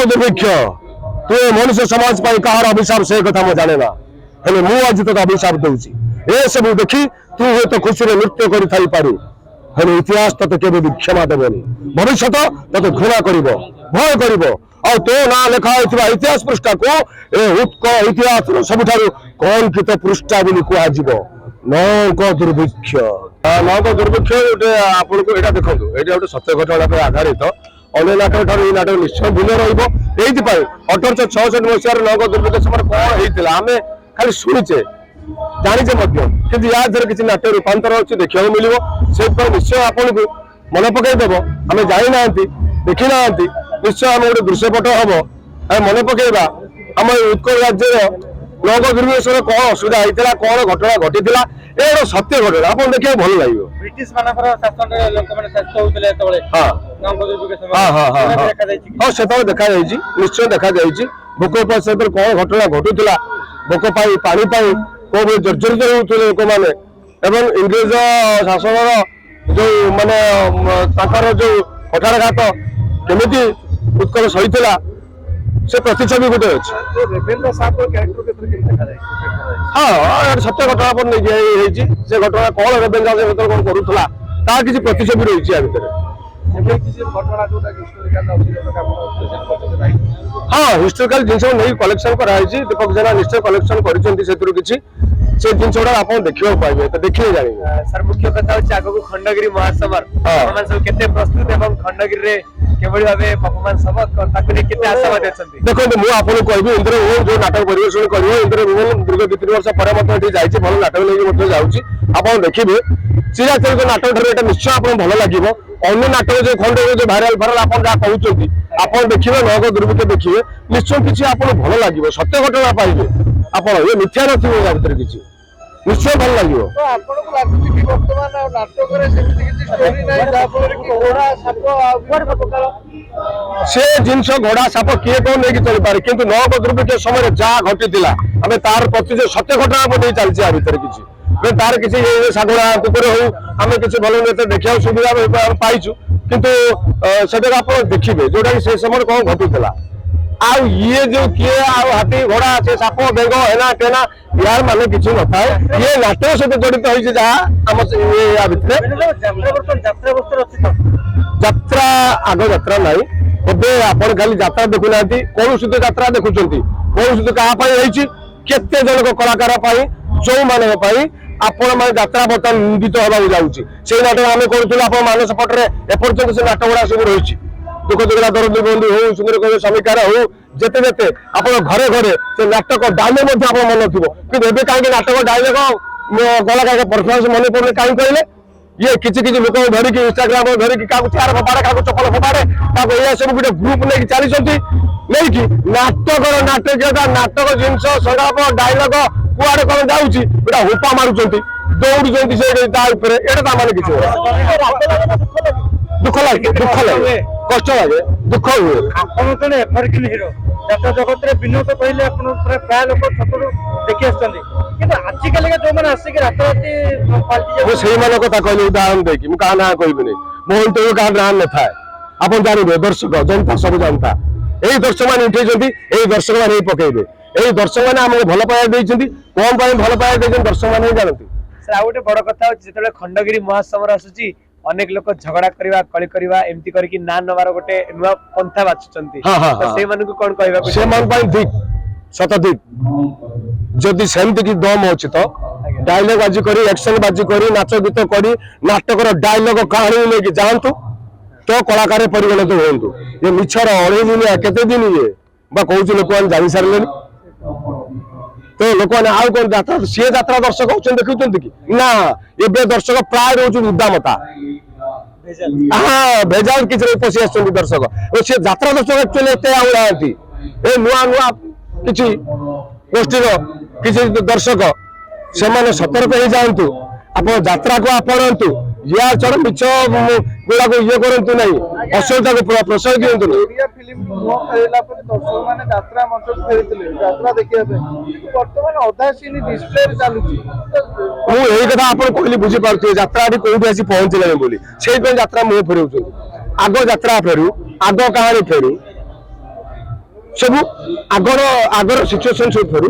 दुर्भिक्ष तू मनुष्य समाज पर कहार अभिशाप से कथा मैं जाने ना हेले मु आज तक अभिशाप दूची ए सब देखी तू हे तो खुशी रे नृत्य करि थाई पारू हेले इतिहास तते केबे क्षमा देबनी भविष्य तते घृणा करिवो भय करिवो और तो ना लिखा होइथिबा इतिहास पृष्ठा को ए उत्कल इतिहास रो सबठारु कलंकित पृष्ठा बोली कुआ जिवो नौक दुर्भिक्ष नौक दुर्भिक्ष गोटे आपन को एटा देखंतु एटा गोटे सत्य घटना पर आधारित अन्य नाटक ठार ये नाटक निश्चय भिन्न रही 1866 मसीह नौक दुर्भिक्ष समय कौन होता आम खाली शुणुचे जाचे कि या किसी नाट्य रूपांतर अच्छी देखा मिल से निश्चय आपन को मन पकईदेव आम जाना देखी ना निश्चय आम गोटे दृश्यपट हम आम मन पकईवा आम उत्कल राज्य नौक दुर्भिक्ष कौन असुविधा होता कौन घटना घटी ए सत्य घटना आप देखा भल लगे ब्रिटिश मानकर शासन लोक माने शासित होतले तळे नौक दुर्भिक्ष समय से देखा निश्चय देखा भोक उपसर कौन घटना घटुला भोक पानी कौ जर्जरित होते लोक मैंने इंग्रेज शासन जो माने जो कठारघात केमी उत्कल सही से प्रतिच्छवि गोटे अच्छे हाँ सत्य घटना पर नहीं से घटना कौन रेवेन्सा से कौन करूला तार किसी प्रतिच्छवि रही है हाँ हिस्टोरिकल जिन नहीं कलेक्शन कराई दीपक जेना निश्चय कलेक्शन कर जिन आप देखा पाइबे तो देखिए जानिए सर मुख्य कथा होची आगो खंडगिरी महासमर परफॉर्मेंस सब केते प्रस्तुत एवं खंडगिरी रे केवल भाबे परफॉर्मेंस सब ताकु ने केते आशावादी अछंती देखो मु आपन कहबी इंद्र जो नाटक परिवेषण करियो इंद्र मोहन दीर्घ 2-3 वर्ष पर मत एठी जाईची भल नाटक लेके मत जाउची आपण देखिबे चिराचरित नाटक धरे एटा निश्चय आपन भल लागिवो अन्य नाटक जो खंड जो भाइराल आपन जा कहउचंती आपन देखिबे नौक दुर्भिक्ष देखिबे निश्चय किछि आपन भल लागिवो सत्य घटना पाइबे आपन ये मिथ्या नथिबो या भीतर किछि निश्चय भल लागिवो तो आपन को लागुची कि वर्तमान नाटक रे सेमति किछि स्टोरी नै जा पर कि घोड़ा साप आ प्रकार से जिनस घोड़ा साप किए कौन नहीं चल पारे किंतु नौक दुर्भिक्ष समय जहाँ घटी आम तार प्रति जो सत्य घटना नहीं चलती आ भर किसी तार किसी सागुड़ा कुकुर हो आम किसी भल नेता देखा सुविधा पाइचु किंतु से आप देखिए जोटा से समय कौन घटुला आउ ये जो किए हाथी घोड़ा से साप बेग हेना टेना यार माने किसी न था ये नाट्य सहित जड़ित होती यात्रा आग यात्रा नहीं ଏବେ ଆପଣ ଖାଲି ଯାତ୍ରା ଦେଖୁନାହାନ୍ତି କୌଣସି ଯାତ୍ରା ଦେଖୁଛନ୍ତି କୌଣସି କାହା ପାଇଁ ହେଇଛି କେତେ ଜଣକ କଳାକାର ପାଇଁ ଯୋଉମାନଙ୍କ ପାଇଁ ଆପଣ ମାନେ ଯାତ୍ରା ବର୍ତ୍ତମାନ ନିନ୍ଦିତ ହେବାକୁ ଯାଉଛି ସେଇ ନାଟକ ଆମେ କରୁଥିଲୁ ଆପଣ ମାନସ ପଟରେ ଏପର୍ଯ୍ୟନ୍ତ ସେ ନାଟକ ଗୁଡା ସବୁ ରହିଛି ଦୁଃଖ ଦୁଃଖ ଦରଦ ବନ୍ଧୁ ହଉ ସୁନ୍ଦର କବି ସମୀକାର ହଉ ଯେତେ ଯେତେ ଆପଣ ଘରେ ଘରେ ସେ ନାଟକ ଡାଇଲଗ ମଧ୍ୟ ଆପଣ ମନେ ଥିବ କିନ୍ତୁ ଏବେ କାହିଁକି नाटक डायलॉग गला का परफॉर्मेंस मन पड़े कहीं कहले ये किसी किसी लोक धरिकी इंस्टाग्राम धरिकी क्या चेयर फोपाड़े क्या चपल फोपाड़े या सब गोटे ग्रुप नहीं चली नहीं नाटक नाटकीयता नाटक जिनस संलाप डायलॉग कुआड़े कौन जाऊँगी गोटा हुपा मारुंट दौड़ुंट से एटा माने किसी दुख लगे कष्ट लगे दुख हुए आपण जने एफरकिन हीरो यात्रा जगत रे विनोद कहले आपण प्राय लोक छतरु देखि आछथि किंतु आज काले के जो माने आसी के रात राती पार्टी वो सेही माने कथा कहले उदाहरण देकी मु का ना कहबिनी मोहन तो का नाम न था आपण जानिबे दर्शक जनता सब जनता एई दर्शक माने उठै जंती एई दर्शक माने पकेइबे एई दर्शक माने हमके भल पाया दैछंती कोन पाए भल पाया दैछन दर्शक माने जानती सर आ गोटे बड़ कथा होची जेतले खंडगिरी महासमर आसुची अनेक लोक झगड़ा करवा कली करवा एमती करके ना नवार गोटे नुआ पंथा बाछुचंती तो से मन को कोन कहबा से मन पाई दिक शतदिक जदि सेमती की दम अछि तो डायलॉग बाजी करी एक्शन बाजी करी नाच गीत करी नाटक रो डायलॉग कहानी लेके जानतु तो कलाकार परिगणित होंतु ये मिछर अढ़े दिन केते दिन ये बा कहउछ लोक जानि सारलेनी तो लोक आउ कौन यात्रा सी यात्रा दर्शक होचन देखुचंती कि ना एबे दर्शक प्राय रोज उद्दामता हाँ भेजाल किसी पशि आस दर्शक सी यात्रा दर्शक एक्चुअली एत आउनाहांती ए नुआ नुआ किसी गोष्ठीर किसी दर्शक से माने सतर्क हो जातु आप यात्रा को आपणतु या चढ़ मिछ गुड़ा को ये करतु नहीं असलता को प्रश्रय दिंतु यही कथा आप कहली बुझी पार्थे यात्रा कौटी आसी पहुंचले बोली से यात्रा मुह फेरऊ आग यात्रा फेरू आग कहानी फेरू सब आगर आगर सिचुएशन सब थोड़ी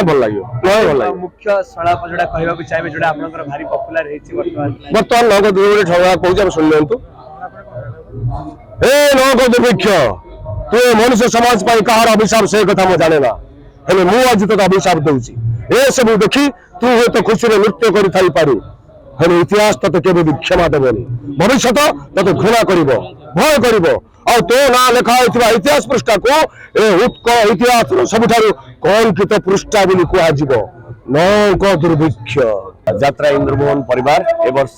भल लगे भल लगे मुख्य सड़क जोड़ा कहवाक चाहिए जोड़ा आपनकर भारी पॉपुलर हेछि बर्तमान नगद दुर्भिक्ष ठगा कहूँ शुण लिंतु हे नगद दुर्भिक्ष तू मनुष्य समाज पाई कहार अभिशाप से कथा मु जाने ना हेले मु आज तक अभिशाप दूची ए सब देखी तू हे तो खुशी नृत्य कर थाई पारू हेले इतिहास तते केबे भी क्षमा देबनी भविष्य तते घृणा करिवो भय करिवो और तो ना लिखा होइतिबा इतिहास पृष्ठा को ए उत्कल इतिहास सबठारु कलंकित पृष्ठा बोली कुआ जीवो नौक दुर्भिक्ष यात्रा इंद्रमोहन परिवार ए वर्ष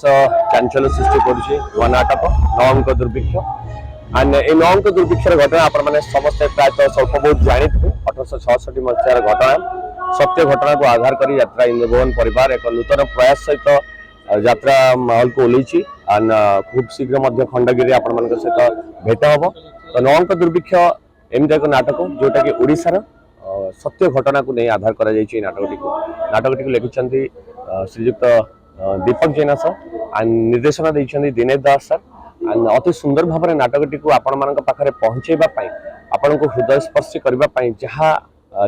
चांचल्य सृष्टि करुचे नवा नाटक नवंक दुर्भिक्ष एंड ए नवंक दुर्भिक्षर घटना आपण माने समस्त प्रायतः स्वल्प बहुत जानिथिबे 1866 मसीहार घटना सत्य घटना को आधार करी यात्रा इंद्रमोहन परिवार एक नूतन प्रयास सहित यात्रा महल को ओल्लैछि एंड खूब शीघ्र मध्य खंडगिरी आपण मानक सहित भेट हबो तो नवंक दुर्भिक्ष एमती एक नाटक जोटा कि ओडिशार सत्य घटना को नहीं आधार करा जाइछि नाटकटी को लिखिछन्ति श्रीयुक्त दीपक जेना सर एंड निर्देशना दैछन्ति दिनेश दास सर एंड अति सुंदर भाव में नाटकटी को आपण मानक पाखरे पहुंचेबा पई आपण को हृदय स्पर्श करबा पई जहा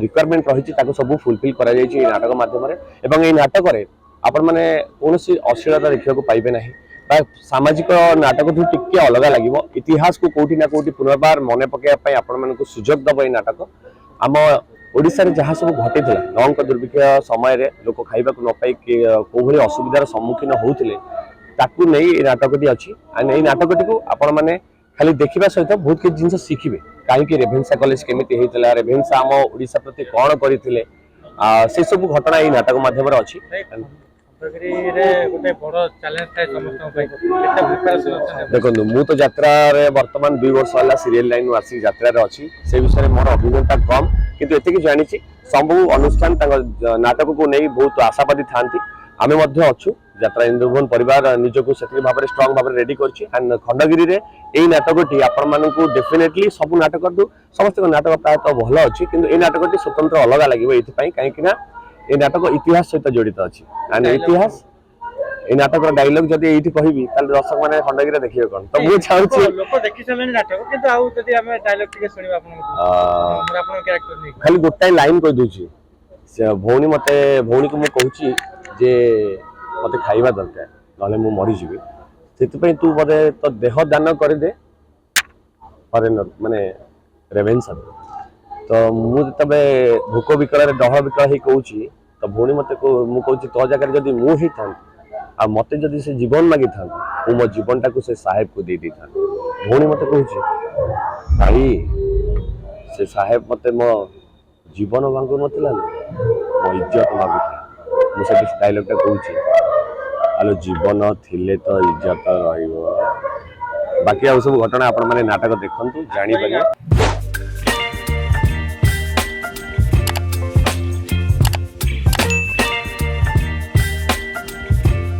रिक्वायरमेंट रहिछि ताको सब फुलफिल करा जाइछि ए नाटक माध्यम रे एवं ए नाटक रे आपण माने कोनोसी अश्लीलता देखिବାକୁ पाइबे नाही बा सामाजिक नाटक ठू टिके अलग लागिवो इतिहास को कोठी ना कोठी पुनर्बार मने पकेया पई आपण मानक सुजोग दबो ए नाटक आम ओडिशा रे जहाँ सब घटी नवंक दुर्भिक्ष समय रे लोक खाइबा को न पाई को भली असुविधार सम्मुखीन होउथिले ताकू नहीं ए नाटकटी अछि एंड ए नाटकटी को आपण माने खाली देखिबा सहित बहुत किछ जिंस शिखिबे काहे कि रेभेन्सा कॉलेज केमिति हेतला रेभेन्सा आम ओडिशा प्रति कोन करिथिले से सब घटना ए नाटक माध्यम रे अछि देखो मु तो यात्रा रे वर्तमान 2 वर्ष होला सीरियल लाइन वार्षिक यात्रा रे अछि से विषय मोर अभिज्ञता कम किंतु एते कि जानि छी सब अनुष्ठान नाटक को नहीं बहुत आशावादी थांती आमे मध्य अछु यात्रा इंद्रमोहन परिवार निजको सेति भाव रे स्ट्रांग भाव रे रेडी करछि एंड खंडगिरी रे एई नाटकटी आपण मानकू डेफिनेटली सब नाटक दु समस्त नाटक प्राय तो भलो अछि किंतु एई नाटकटी स्वतंत्र अलग लागिबो एथि पई काहे कि ना ए नाटक इतिहास सहित जड़ित अछि एंड इतिहास ए नाटक डायलॉग जदी एठी कहिबी ताले दर्शक माने खंडगिरी देखियो कोन तो मु चाहूछि लोक देखि सलेन नाटक किंतु आउ जदी हमें डायलॉग टिके सुनिबा आपन कैरेक्टर नै खाली गोटाई लाइन कहि दोछि से भौणी को मु कहूछि जे मते खाइबा दरकार नले मु मरि जिबी सेति पई तू मते तो देह दान कर दे फॉरेनर माने रेवेन्सा तो मु तबे भूक विकल रे डह विकल ही कहूछि तो भौणी मते को मु कहूछि तो जगह जदी मु ही था आ मते जदी से जीवन मागी था मु मो जीवनटा को से साहेब को दे दी था भौणी मते कहूछि भाई से साहेब मते मो जीवन मांगु नथिला मो इज्जत मागुथि मु से डायलॉग टा कहूछि आलो जीवन थिले तो इज्जत रहिबो बाकी आ सब घटना आपण माने नाटक देखंतु जानि परिबे।